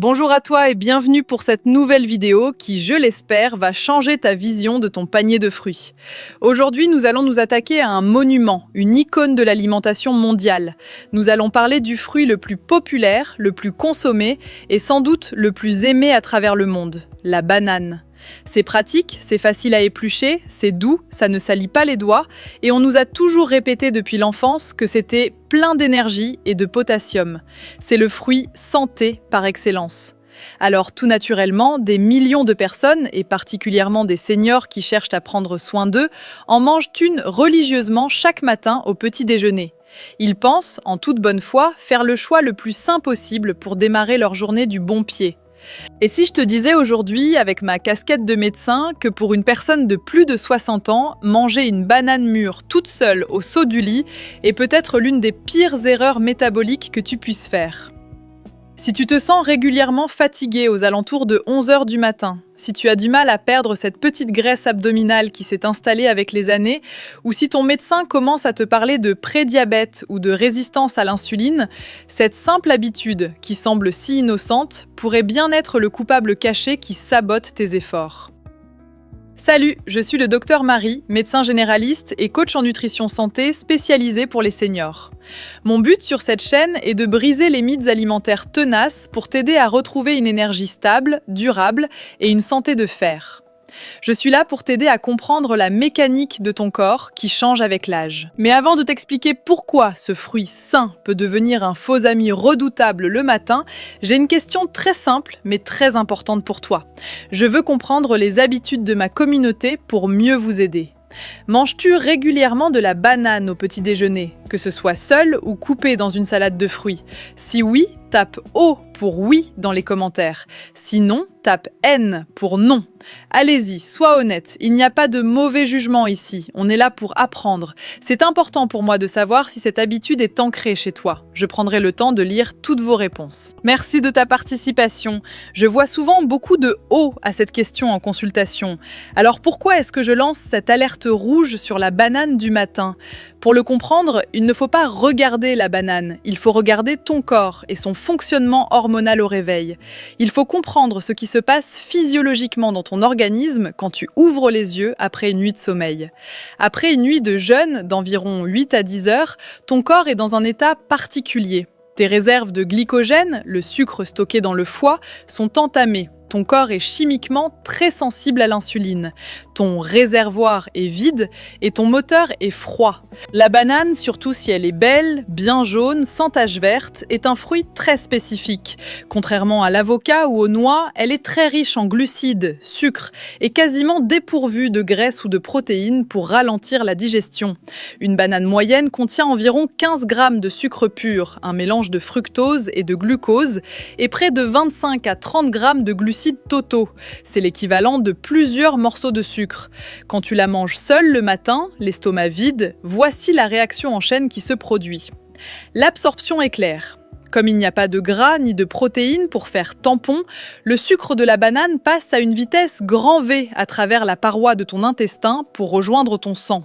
Bonjour à toi et bienvenue pour cette nouvelle vidéo qui, je l'espère, va changer ta vision de ton panier de fruits. Aujourd'hui, nous allons nous attaquer à un monument, une icône de l'alimentation mondiale. Nous allons parler du fruit le plus populaire, le plus consommé et sans doute le plus aimé à travers le monde, la banane. C'est pratique, c'est facile à éplucher, c'est doux, ça ne salit pas les doigts et on nous a toujours répété depuis l'enfance que c'était plein d'énergie et de potassium. C'est le fruit santé par excellence. Alors tout naturellement, des millions de personnes, et particulièrement des seniors qui cherchent à prendre soin d'eux, en mangent une religieusement chaque matin au petit déjeuner. Ils pensent, en toute bonne foi, faire le choix le plus sain possible pour démarrer leur journée du bon pied. Et si je te disais aujourd'hui, avec ma casquette de médecin, que pour une personne de plus de 60 ans, manger une banane mûre toute seule au saut du lit est peut-être l'une des pires erreurs métaboliques que tu puisses faire. Si tu te sens régulièrement fatigué aux alentours de 11 h du matin, si tu as du mal à perdre cette petite graisse abdominale qui s'est installée avec les années, ou si ton médecin commence à te parler de prédiabète ou de résistance à l'insuline, cette simple habitude, qui semble si innocente, pourrait bien être le coupable caché qui sabote tes efforts. Salut, je suis le Dr Marie, médecin généraliste et coach en nutrition santé spécialisé pour les seniors. Mon but sur cette chaîne est de briser les mythes alimentaires tenaces pour t'aider à retrouver une énergie stable, durable et une santé de fer. Je suis là pour t'aider à comprendre la mécanique de ton corps qui change avec l'âge. Mais avant de t'expliquer pourquoi ce fruit sain peut devenir un faux ami redoutable le matin, j'ai une question très simple mais très importante pour toi. Je veux comprendre les habitudes de ma communauté pour mieux vous aider. Manges-tu régulièrement de la banane au petit déjeuner, que ce soit seule ou coupée dans une salade de fruits? Si oui, tape O pour oui dans les commentaires. Sinon, tape N pour non. Allez-y, sois honnête, il n'y a pas de mauvais jugement ici, on est là pour apprendre. C'est important pour moi de savoir si cette habitude est ancrée chez toi. Je prendrai le temps de lire toutes vos réponses. Merci de ta participation. Je vois souvent beaucoup de O à cette question en consultation. Alors pourquoi est-ce que je lance cette alerte rouge sur la banane du matin? Pour le comprendre, il ne faut pas regarder la banane, il faut regarder ton corps et son fonctionnement hormonal au réveil. Il faut comprendre ce qui se passe physiologiquement dans ton organisme quand tu ouvres les yeux après une nuit de sommeil. Après une nuit de jeûne d'environ 8 à 10 heures, ton corps est dans un état particulier. Tes réserves de glycogène, le sucre stocké dans le foie, sont entamées. Ton corps est chimiquement très sensible à l'insuline. Ton réservoir est vide et ton moteur est froid. La banane, surtout si elle est belle, bien jaune, sans taches vertes, est un fruit très spécifique. Contrairement à l'avocat ou aux noix, elle est très riche en glucides, sucre et quasiment dépourvue de graisse ou de protéines pour ralentir la digestion. Une banane moyenne contient environ 15 grammes de sucre pur, un mélange de fructose et de glucose, et près de 25 à 30 grammes de glucides totaux. C'est l'équivalent de plusieurs morceaux de sucre. Quand tu la manges seule le matin, l'estomac vide, voici la réaction en chaîne qui se produit. L'absorption est claire. Comme il n'y a pas de gras ni de protéines pour faire tampon, le sucre de la banane passe à une vitesse grand V à travers la paroi de ton intestin pour rejoindre ton sang.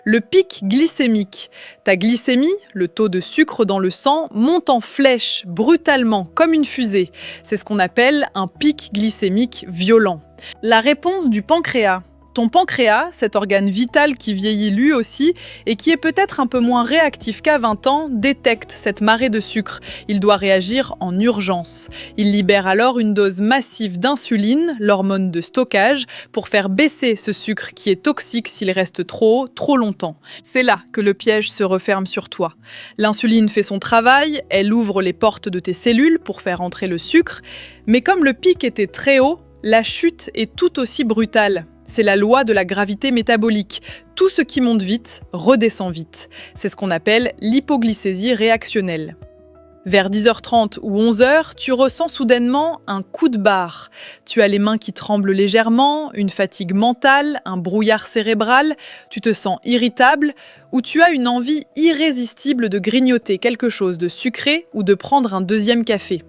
Le pic glycémique. Ta glycémie, le taux de sucre dans le sang, monte en flèche, brutalement, comme une fusée. C'est ce qu'on appelle un pic glycémique violent. La réponse du pancréas. Ton pancréas, cet organe vital qui vieillit lui aussi et qui est peut-être un peu moins réactif qu'à 20 ans, détecte cette marée de sucre. Il doit réagir en urgence. Il libère alors une dose massive d'insuline, l'hormone de stockage, pour faire baisser ce sucre qui est toxique s'il reste trop haut, trop longtemps. C'est là que le piège se referme sur toi. L'insuline fait son travail, elle ouvre les portes de tes cellules pour faire entrer le sucre, mais comme le pic était très haut, la chute est tout aussi brutale. C'est la loi de la gravité métabolique. Tout ce qui monte vite redescend vite. C'est ce qu'on appelle l'hypoglycésie réactionnelle. Vers 10h30 ou 11h, tu ressens soudainement un coup de barre. Tu as les mains qui tremblent légèrement, une fatigue mentale, un brouillard cérébral, tu te sens irritable ou tu as une envie irrésistible de grignoter quelque chose de sucré ou de prendre un deuxième café.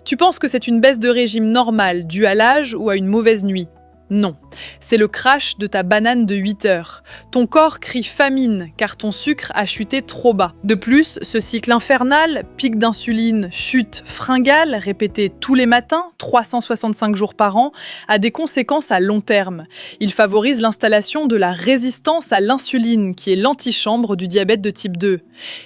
Tu penses que c'est une baisse de régime normale due à l'âge ou à une mauvaise nuit. Non, c'est le crash de ta banane de 8 heures. Ton corps crie famine car ton sucre a chuté trop bas. De plus, ce cycle infernal, pic d'insuline, chute, fringale, répété tous les matins, 365 jours par an, a des conséquences à long terme. Il favorise l'installation de la résistance à l'insuline, qui est l'antichambre du diabète de type 2.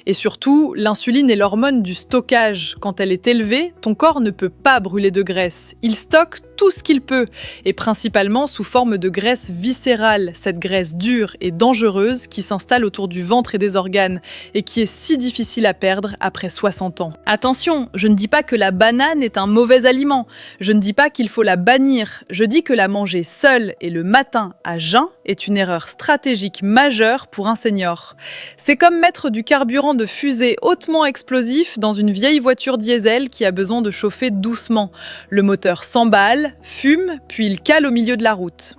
Et surtout, l'insuline est l'hormone du stockage. Quand elle est élevée, ton corps ne peut pas brûler de graisse. Il stocke tout ce qu'il peut, et principalement sous forme de graisse viscérale, cette graisse dure et dangereuse qui s'installe autour du ventre et des organes, et qui est si difficile à perdre après 60 ans. Attention, je ne dis pas que la banane est un mauvais aliment, je ne dis pas qu'il faut la bannir, je dis que la manger seule et le matin à jeun est une erreur stratégique majeure pour un senior. C'est comme mettre du carburant de fusée hautement explosif dans une vieille voiture diesel qui a besoin de chauffer doucement. Le moteur s'emballe, fume, puis il cale au milieu de la route.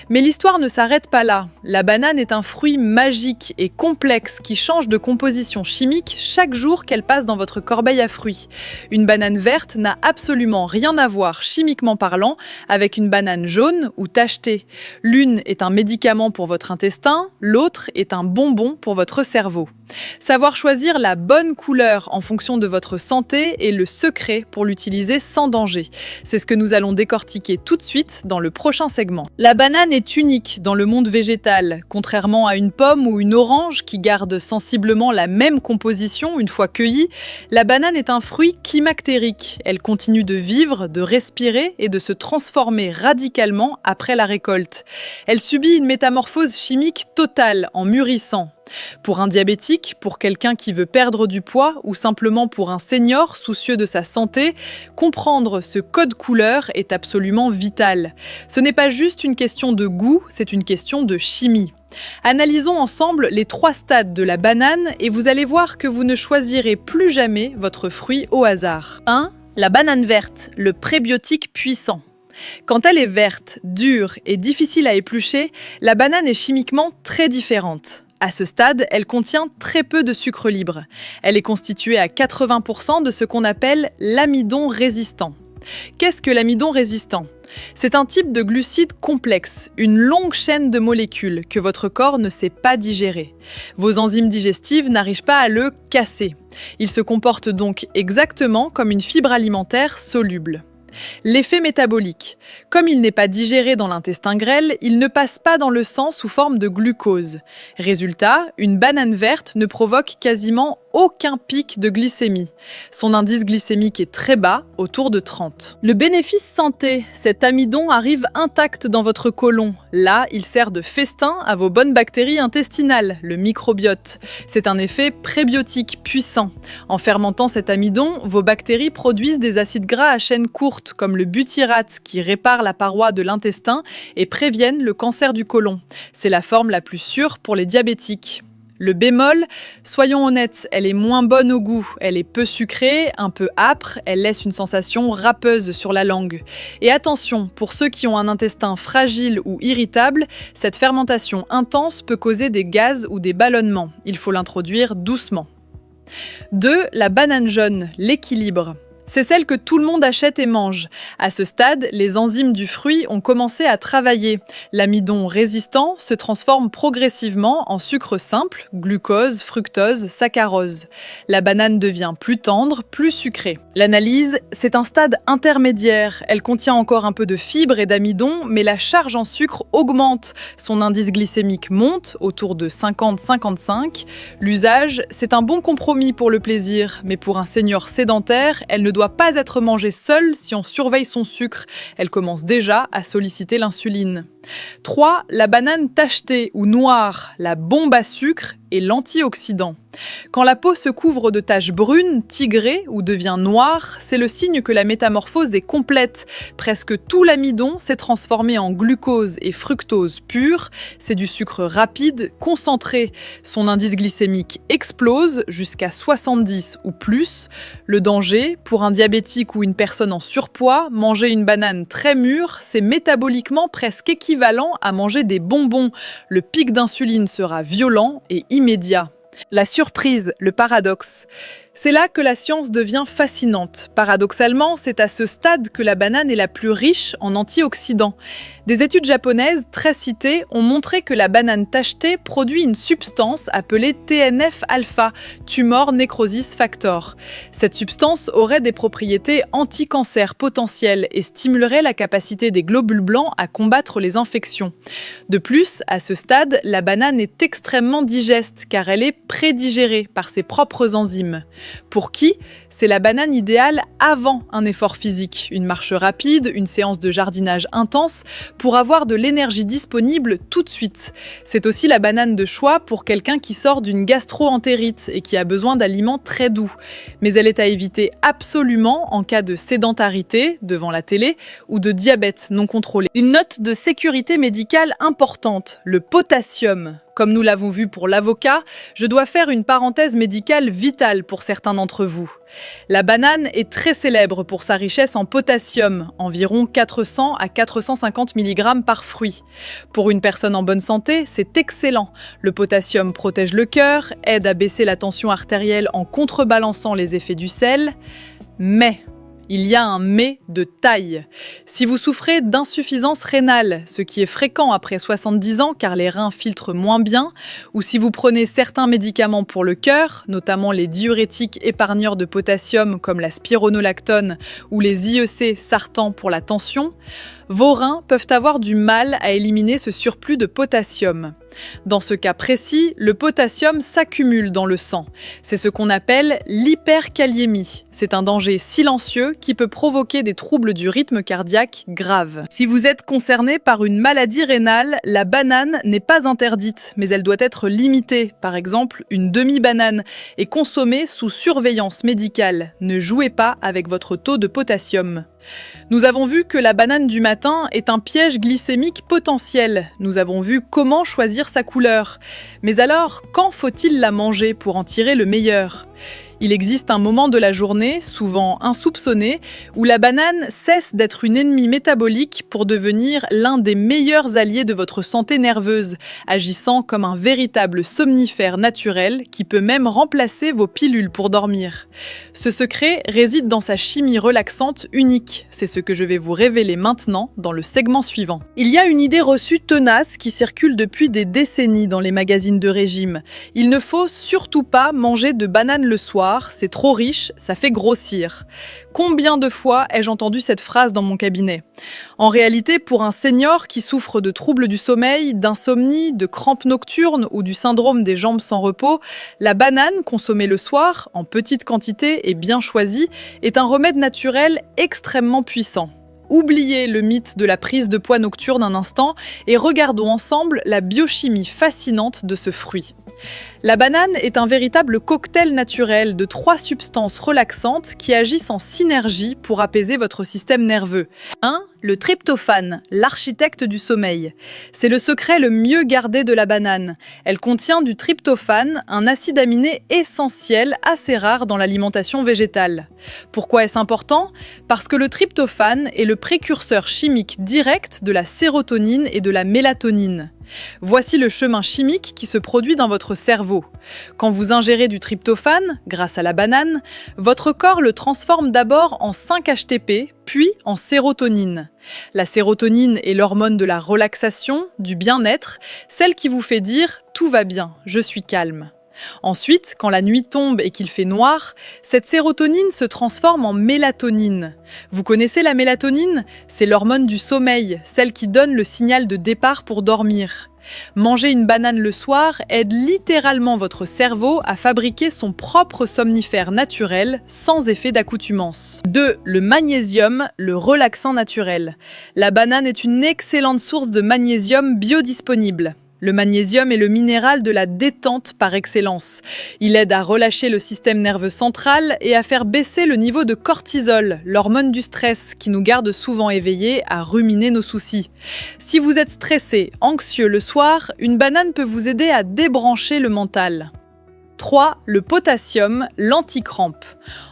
Mais l'histoire ne s'arrête pas là. La banane est un fruit magique et complexe qui change de composition chimique chaque jour qu'elle passe dans votre corbeille à fruits. Une banane verte n'a absolument rien à voir, chimiquement parlant, avec une banane jaune ou tachetée. L'une est un médicament pour votre intestin, l'autre est un bonbon pour votre cerveau. Savoir choisir la bonne couleur en fonction de votre santé est le secret pour l'utiliser sans danger. C'est ce que nous allons décortiquer tout de suite dans le prochain segment. La banane est unique dans le monde végétal. Contrairement à une pomme ou une orange qui gardent sensiblement la même composition une fois cueillie, la banane est un fruit climactérique. Elle continue de vivre, de respirer et de se transformer radicalement après la récolte. Elle subit une métamorphose chimique totale en mûrissant. Pour un diabétique, pour quelqu'un qui veut perdre du poids ou simplement pour un senior soucieux de sa santé, comprendre ce code couleur est absolument vital. Ce n'est pas juste une question de goût, c'est une question de chimie. Analysons ensemble les 3 stades de la banane et vous allez voir que vous ne choisirez plus jamais votre fruit au hasard. 1. La banane verte, le prébiotique puissant. Quand elle est verte, dure et difficile à éplucher, la banane est chimiquement très différente. À ce stade, elle contient très peu de sucre libre. Elle est constituée à 80% de ce qu'on appelle l'amidon résistant. Qu'est-ce que l'amidon résistant ? C'est un type de glucide complexe, une longue chaîne de molécules que votre corps ne sait pas digérer. Vos enzymes digestives n'arrivent pas à le casser. Il se comporte donc exactement comme une fibre alimentaire soluble. L'effet métabolique. Comme il n'est pas digéré dans l'intestin grêle, il ne passe pas dans le sang sous forme de glucose. Résultat, une banane verte ne provoque quasiment aucun pic de glycémie. Son indice glycémique est très bas, autour de 30. Le bénéfice santé, cet amidon arrive intact dans votre côlon. Là, il sert de festin à vos bonnes bactéries intestinales, le microbiote. C'est un effet prébiotique puissant. En fermentant cet amidon, vos bactéries produisent des acides gras à chaîne courte, comme le butyrate, qui répare la paroi de l'intestin et préviennent le cancer du côlon. C'est la forme la plus sûre pour les diabétiques. Le bémol, soyons honnêtes, elle est moins bonne au goût, elle est peu sucrée, un peu âpre, elle laisse une sensation râpeuse sur la langue. Et attention, pour ceux qui ont un intestin fragile ou irritable, cette fermentation intense peut causer des gaz ou des ballonnements. Il faut l'introduire doucement. 2. La banane jaune, l'équilibre. C'est celle que tout le monde achète et mange. À ce stade, les enzymes du fruit ont commencé à travailler. L'amidon résistant se transforme progressivement en sucre simple, glucose, fructose, saccharose. La banane devient plus tendre, plus sucrée. L'analyse, c'est un stade intermédiaire. Elle contient encore un peu de fibres et d'amidon, mais la charge en sucre augmente. Son indice glycémique monte, autour de 50-55. L'usage, c'est un bon compromis pour le plaisir, mais pour un senior sédentaire, elle ne doit pas être mangée seule si on surveille son sucre. Elle commence déjà à solliciter l'insuline. 3. La banane tachetée ou noire, la bombe à sucre et l'antioxydant. Quand la peau se couvre de taches brunes, tigrées ou devient noire, c'est le signe que la métamorphose est complète. Presque tout l'amidon s'est transformé en glucose et fructose pure. C'est du sucre rapide, concentré. Son indice glycémique explose jusqu'à 70 ou plus. Le danger, pour un diabétique ou une personne en surpoids, manger une banane très mûre, c'est métaboliquement presque équivalent à manger des bonbons. Le pic d'insuline sera violent et immédiat. La surprise, le paradoxe. C'est là que la science devient fascinante. Paradoxalement, c'est à ce stade que la banane est la plus riche en antioxydants. Des études japonaises très citées ont montré que la banane tachetée produit une substance appelée TNF-alpha, Tumor Necrosis Factor. Cette substance aurait des propriétés anti-cancer potentielles et stimulerait la capacité des globules blancs à combattre les infections. De plus, à ce stade, la banane est extrêmement digeste car elle est prédigérée par ses propres enzymes. Pour qui, c'est la banane idéale avant un effort physique, une marche rapide, une séance de jardinage intense, pour avoir de l'énergie disponible tout de suite. C'est aussi la banane de choix pour quelqu'un qui sort d'une gastro-entérite et qui a besoin d'aliments très doux. Mais elle est à éviter absolument en cas de sédentarité devant la télé ou de diabète non contrôlé. Une note de sécurité médicale importante, le potassium. Comme nous l'avons vu pour l'avocat, je dois faire une parenthèse médicale vitale pour certains d'entre vous. La banane est très célèbre pour sa richesse en potassium, environ 400 à 450 mg par fruit. Pour une personne en bonne santé, c'est excellent. Le potassium protège le cœur, aide à baisser la tension artérielle en contrebalançant les effets du sel, mais il y a un mais de taille. Si vous souffrez d'insuffisance rénale, ce qui est fréquent après 70 ans car les reins filtrent moins bien, ou si vous prenez certains médicaments pour le cœur, notamment les diurétiques épargneurs de potassium comme la spironolactone ou les IEC sartans pour la tension, vos reins peuvent avoir du mal à éliminer ce surplus de potassium. Dans ce cas précis, le potassium s'accumule dans le sang. C'est ce qu'on appelle l'hyperkaliémie. C'est un danger silencieux qui peut provoquer des troubles du rythme cardiaque graves. Si vous êtes concerné par une maladie rénale, la banane n'est pas interdite, mais elle doit être limitée. Par exemple, une demi-banane est consommée sous surveillance médicale. Ne jouez pas avec votre taux de potassium. Nous avons vu que la banane du matin est un piège glycémique potentiel. Nous avons vu comment choisir sa couleur. Mais alors, quand faut-il la manger pour en tirer le meilleur ? Il existe un moment de la journée, souvent insoupçonné, où la banane cesse d'être une ennemie métabolique pour devenir l'un des meilleurs alliés de votre santé nerveuse, agissant comme un véritable somnifère naturel qui peut même remplacer vos pilules pour dormir. Ce secret réside dans sa chimie relaxante unique. C'est ce que je vais vous révéler maintenant dans le segment suivant. Il y a une idée reçue tenace qui circule depuis des décennies dans les magazines de régime. Il ne faut surtout pas manger de banane le soir. C'est trop riche, ça fait grossir. Combien de fois ai-je entendu cette phrase dans mon cabinet ? En réalité, pour un senior qui souffre de troubles du sommeil, d'insomnie, de crampes nocturnes ou du syndrome des jambes sans repos, la banane consommée le soir, en petite quantité et bien choisie, est un remède naturel extrêmement puissant. Oubliez le mythe de la prise de poids nocturne un instant et regardons ensemble la biochimie fascinante de ce fruit. La banane est un véritable cocktail naturel de 3 substances relaxantes qui agissent en synergie pour apaiser votre système nerveux. 1. Le tryptophane, l'architecte du sommeil. C'est le secret le mieux gardé de la banane. Elle contient du tryptophane, un acide aminé essentiel assez rare dans l'alimentation végétale. Pourquoi est-ce important ? Parce que le tryptophane est le précurseur chimique direct de la sérotonine et de la mélatonine. Voici le chemin chimique qui se produit dans votre cerveau. Quand vous ingérez du tryptophane, grâce à la banane, votre corps le transforme d'abord en 5-HTP, puis en sérotonine. La sérotonine est l'hormone de la relaxation, du bien-être, celle qui vous fait dire « tout va bien, je suis calme ». Ensuite, quand la nuit tombe et qu'il fait noir, cette sérotonine se transforme en mélatonine. Vous connaissez la mélatonine ? C'est l'hormone du sommeil, celle qui donne le signal de départ pour dormir. Manger une banane le soir aide littéralement votre cerveau à fabriquer son propre somnifère naturel sans effet d'accoutumance. 2. Le magnésium, le relaxant naturel. La banane est une excellente source de magnésium biodisponible. Le magnésium est le minéral de la détente par excellence. Il aide à relâcher le système nerveux central et à faire baisser le niveau de cortisol, l'hormone du stress, qui nous garde souvent éveillés à ruminer nos soucis. Si vous êtes stressé, anxieux le soir, une banane peut vous aider à débrancher le mental. 3. Le potassium, l'anticrampe.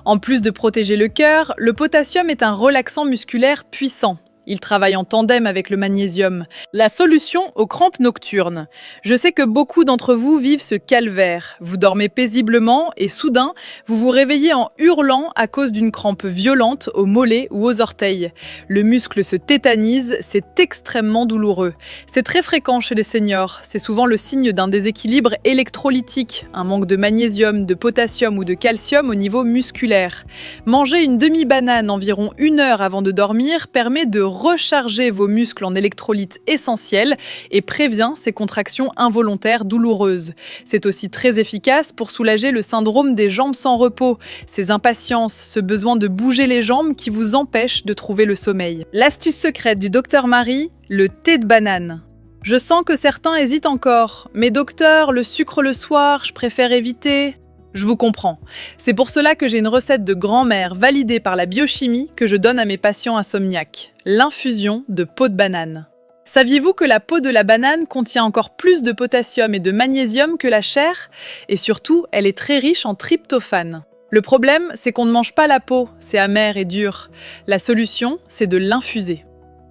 En plus de protéger le cœur, le potassium est un relaxant musculaire puissant. Il travaille en tandem avec le magnésium. La solution aux crampes nocturnes. Je sais que beaucoup d'entre vous vivent ce calvaire. Vous dormez paisiblement et soudain, vous vous réveillez en hurlant à cause d'une crampe violente aux mollets ou aux orteils. Le muscle se tétanise, c'est extrêmement douloureux. C'est très fréquent chez les seniors. C'est souvent le signe d'un déséquilibre électrolytique, un manque de magnésium, de potassium ou de calcium au niveau musculaire. Manger une demi-banane environ 1 heure avant de dormir permet de recharger vos muscles en électrolytes essentiels et prévient ces contractions involontaires douloureuses. C'est aussi très efficace pour soulager le syndrome des jambes sans repos, ces impatiences, ce besoin de bouger les jambes qui vous empêche de trouver le sommeil. L'astuce secrète du docteur Marie, le thé de banane. Je sens que certains hésitent encore. Mais docteur, le sucre le soir, je préfère éviter. Je vous comprends. C'est pour cela que j'ai une recette de grand-mère validée par la biochimie que je donne à mes patients insomniaques. L'infusion de peau de banane. Saviez-vous que la peau de la banane contient encore plus de potassium et de magnésium que la chair? Et surtout, elle est très riche en tryptophane. Le problème, c'est qu'on ne mange pas la peau, c'est amer et dur. La solution, c'est de l'infuser.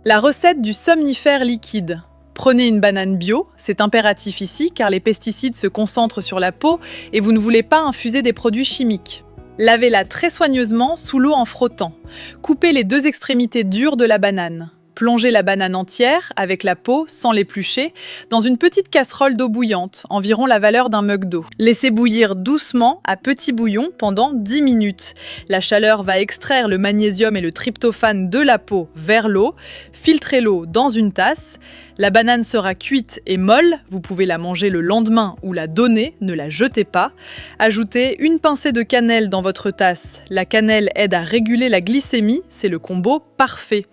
La recette du somnifère liquide. Prenez une banane bio, c'est impératif ici car les pesticides se concentrent sur la peau et vous ne voulez pas infuser des produits chimiques. Lavez-la très soigneusement sous l'eau en frottant. Coupez les 2 extrémités dures de la banane. Plongez la banane entière, avec la peau, sans l'éplucher, dans une petite casserole d'eau bouillante, environ la valeur d'un mug d'eau. Laissez bouillir doucement à petit bouillon pendant 10 minutes. La chaleur va extraire le magnésium et le tryptophane de la peau vers l'eau. Filtrez l'eau dans une tasse. La banane sera cuite et molle, vous pouvez la manger le lendemain ou la donner, ne la jetez pas. Ajoutez une pincée de cannelle dans votre tasse. La cannelle aide à réguler la glycémie, c'est le combo parfait.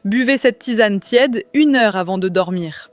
Buvez cette tisane tiède 1 heure avant de dormir.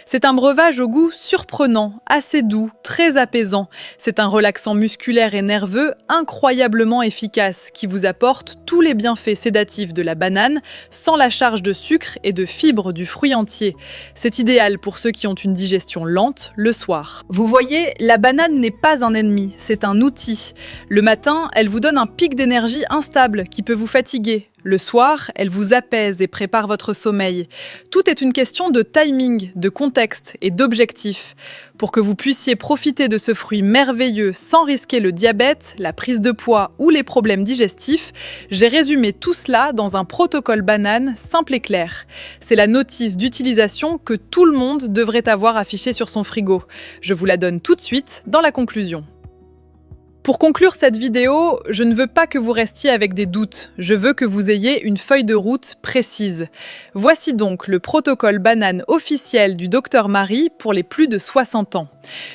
C'est un breuvage au goût surprenant, assez doux, très apaisant. C'est un relaxant musculaire et nerveux incroyablement efficace qui vous apporte tous les bienfaits sédatifs de la banane sans la charge de sucre et de fibres du fruit entier. C'est idéal pour ceux qui ont une digestion lente le soir. Vous voyez, la banane n'est pas un ennemi, c'est un outil. Le matin, elle vous donne un pic d'énergie instable qui peut vous fatiguer. Le soir, elle vous apaise et prépare votre sommeil. Tout est une question de timing, de contexte et d'objectif. Pour que vous puissiez profiter de ce fruit merveilleux sans risquer le diabète, la prise de poids ou les problèmes digestifs, j'ai résumé tout cela dans un protocole banane simple et clair. C'est la notice d'utilisation que tout le monde devrait avoir affichée sur son frigo. Je vous la donne tout de suite dans la conclusion. Pour conclure cette vidéo, je ne veux pas que vous restiez avec des doutes, je veux que vous ayez une feuille de route précise. Voici donc le protocole banane officiel du Dr Marie pour les plus de 60 ans.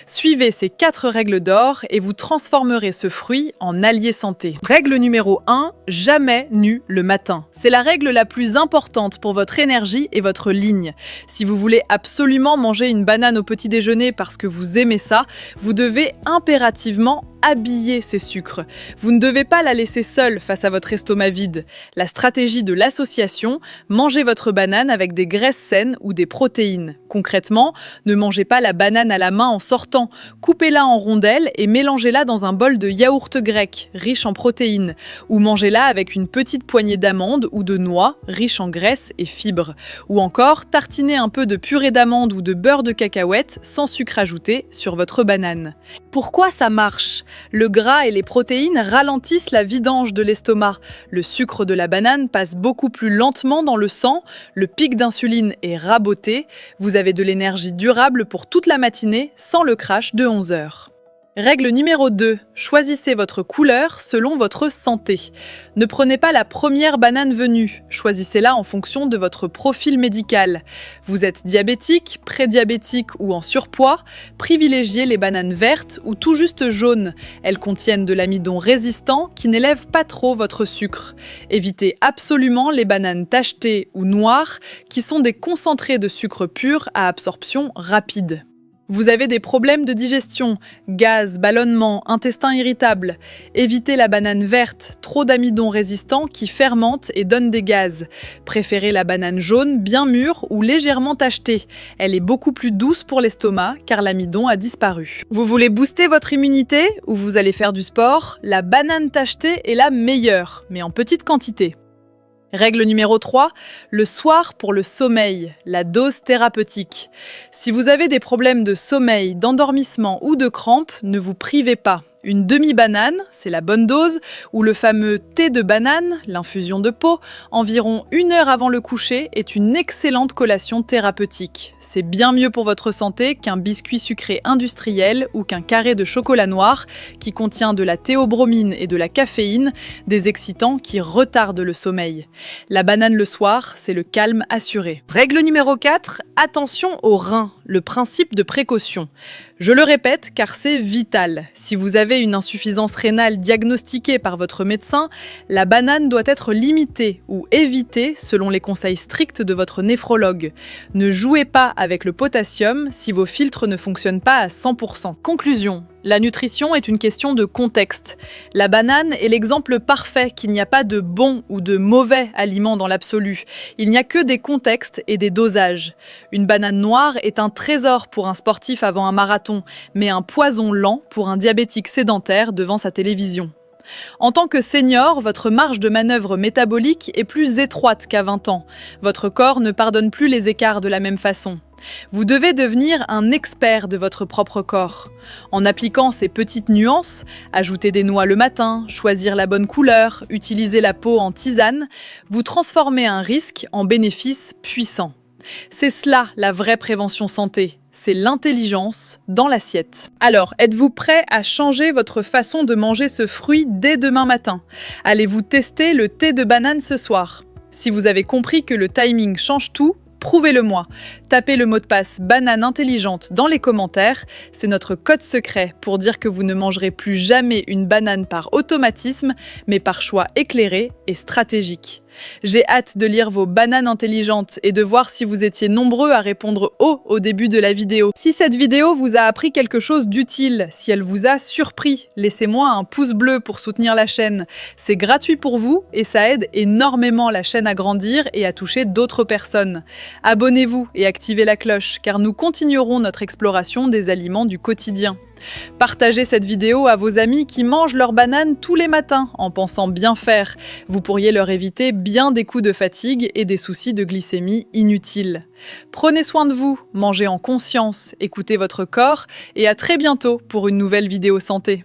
Suivez ces 4 règles d'or et vous transformerez ce fruit en allié santé. Règle numéro 1, jamais nu le matin. C'est la règle la plus importante pour votre énergie et votre ligne. Si vous voulez absolument manger une banane au petit déjeuner parce que vous aimez ça, vous devez impérativement habiller ces sucres. Vous ne devez pas la laisser seule face à votre estomac vide. La stratégie de l'association, mangez votre banane avec des graisses saines ou des protéines. Concrètement, ne mangez pas la banane à la main en sortant. Coupez-la en rondelles et mélangez-la dans un bol de yaourt grec, riche en protéines. Ou mangez-la avec une petite poignée d'amandes ou de noix, riche en graisse et fibres. Ou encore, tartinez un peu de purée d'amande ou de beurre de cacahuète sans sucre ajouté sur votre banane. Pourquoi ça marche ? Le gras et les protéines ralentissent la vidange de l'estomac. Le sucre de la banane passe beaucoup plus lentement dans le sang, le pic d'insuline est raboté, vous avez de l'énergie durable pour toute la matinée sans le crash de 11 heures. Règle numéro 2. Choisissez votre couleur selon votre santé. Ne prenez pas la première banane venue. Choisissez-la en fonction de votre profil médical. Vous êtes diabétique, prédiabétique ou en surpoids, privilégiez les bananes vertes ou tout juste jaunes. Elles contiennent de l'amidon résistant qui n'élève pas trop votre sucre. Évitez absolument les bananes tachetées ou noires qui sont des concentrés de sucre pur à absorption rapide. Vous avez des problèmes de digestion, gaz, ballonnement, intestin irritable. Évitez la banane verte, trop d'amidon résistant qui fermente et donne des gaz. Préférez la banane jaune bien mûre ou légèrement tachetée. Elle est beaucoup plus douce pour l'estomac car l'amidon a disparu. Vous voulez booster votre immunité ou vous allez faire du sport? La banane tachetée est la meilleure, mais en petite quantité. Règle numéro 3, le soir pour le sommeil, la dose thérapeutique. Si vous avez des problèmes de sommeil, d'endormissement ou de crampes, ne vous privez pas. Une demi-banane, c'est la bonne dose, ou le fameux thé de banane, l'infusion de peau, environ 1 heure avant le coucher, est une excellente collation thérapeutique. C'est bien mieux pour votre santé qu'un biscuit sucré industriel ou qu'un carré de chocolat noir qui contient de la théobromine et de la caféine, des excitants qui retardent le sommeil. La banane le soir, c'est le calme assuré. Règle numéro 4, attention aux reins, le principe de précaution. Je le répète car c'est vital. Si vous avez une insuffisance rénale diagnostiquée par votre médecin, la banane doit être limitée ou évitée selon les conseils stricts de votre néphrologue. Ne jouez pas avec le potassium si vos filtres ne fonctionnent pas à 100%. Conclusion. La nutrition est une question de contexte. La banane est l'exemple parfait qu'il n'y a pas de bon ou de mauvais aliments dans l'absolu. Il n'y a que des contextes et des dosages. Une banane noire est un trésor pour un sportif avant un marathon, mais un poison lent pour un diabétique sédentaire devant sa télévision. En tant que senior, votre marge de manœuvre métabolique est plus étroite qu'à 20 ans. Votre corps ne pardonne plus les écarts de la même façon. Vous devez devenir un expert de votre propre corps. En appliquant ces petites nuances, ajouter des noix le matin, choisir la bonne couleur, utiliser la peau en tisane, vous transformez un risque en bénéfice puissant. C'est cela la vraie prévention santé, c'est l'intelligence dans l'assiette. Alors, êtes-vous prêt à changer votre façon de manger ce fruit dès demain matin? Allez-vous tester le thé de banane ce soir? Si vous avez compris que le timing change tout, prouvez-le-moi. Tapez le mot de passe banane intelligente dans les commentaires. C'est notre code secret pour dire que vous ne mangerez plus jamais une banane par automatisme, mais par choix éclairé et stratégique. J'ai hâte de lire vos bananes intelligentes et de voir si vous étiez nombreux à répondre haut au début de la vidéo. Si cette vidéo vous a appris quelque chose d'utile, si elle vous a surpris, laissez-moi un pouce bleu pour soutenir la chaîne. C'est gratuit pour vous et ça aide énormément la chaîne à grandir et à toucher d'autres personnes. Abonnez-vous et activez la cloche car nous continuerons notre exploration des aliments du quotidien. Partagez cette vidéo à vos amis qui mangent leurs bananes tous les matins en pensant bien faire. Vous pourriez leur éviter bien des coups de fatigue et des soucis de glycémie inutiles. Prenez soin de vous, mangez en conscience, écoutez votre corps et à très bientôt pour une nouvelle vidéo santé.